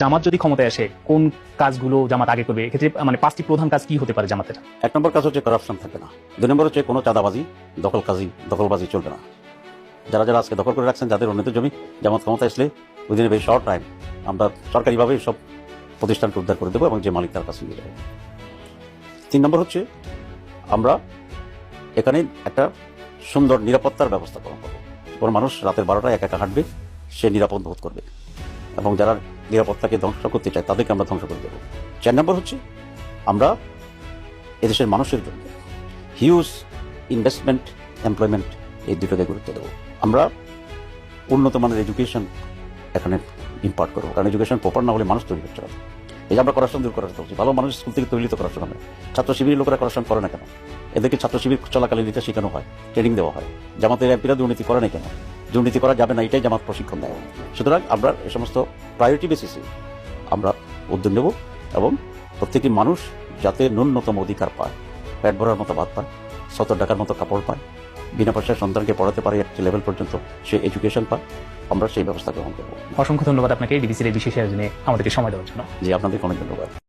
জামাত যদি ক্ষমতায় আসে কোন কাজগুলো জামাত আগে করবে, এক্ষেত্রে মানে 5টি প্রধান কাজ কি হতে পারে জামাতের? 1 নম্বর কাজ হচ্ছে করাপশন থাকবে না। 2 নম্বর হচ্ছে কোনো চাঁদাবাজি, দখলবাজি চলবে না। যারা যারা আজকে দখল করে রাখছেন, যাদের উন্নত জমি, জামাত ক্ষমতা আসলে within a very short time আমরা সরকারিভাবে সব প্রতিষ্ঠানকে উদ্ধার করে দেবো এবং যে মালিক তার কাছে নিয়ে যাবো। 3 নম্বর হচ্ছে আমরা এখানে একটা সুন্দর নিরাপত্তার ব্যবস্থা করবো। কোনো মানুষ রাতের 12টায় একা একা হাঁটবে, সে নিরাপদ বোধ করবে, এবং যারা নিরাপত্তাকে ধ্বংস করতে চায় তাদেরকে আমরা ধ্বংস করে দেবো। 4 নম্বর হচ্ছে আমরা এদেশের মানুষের জন্য হিউজ ইনভেস্টমেন্ট, এমপ্লয়মেন্ট, এই দুটোকে গুরুত্ব দেবো। আমরা উন্নত মানের এডুকেশন এখানে ইম্পার্ট করবো, কারণ এডুকেশন প্রপার না হলে মানুষ তৈরি করতে পারে। এই যে আমরা করাপশন দূর করার হচ্ছে, ভালো মানুষ স্কুল থেকে তৈরি তো করাপশন হবে। ছাত্র শিবিরের লোকেরা করাপশন করে না কেন? এদেরকে ছাত্র শিবির চলাকালীন এটা শেখানো হয়, ট্রেনিং দেওয়া হয়। জামাতের এমপিরা দুর্নীতি করে না কেন? দুর্নীতি করা যাবে না, এটাই জামাত প্রশিক্ষণ দেয়। সুতরাং আমরা এই সমস্ত প্রায়োরিটি বেসিসে আমরা উদ্যোগ নেব, এবং প্রত্যেকটি মানুষ যাতে ন্যূনতম অধিকার পায়, পেট ভরার মতো ভাত পায়, 70 টাকার মতো কাপড় পায়, বিনা পয়সায় সন্তানকে পড়াতে পারে একটি লেভেল পর্যন্ত সে এডুকেশন পায়, আমরা সেই ব্যবস্থা গ্রহণ করবো। অসংখ্য ধন্যবাদ আপনাকে ডিবিসির এই বিশেষ আয়োজনে আমাদেরকে সময় দেওয়ার জন্য। জি, আপনাদের অনেক ধন্যবাদ।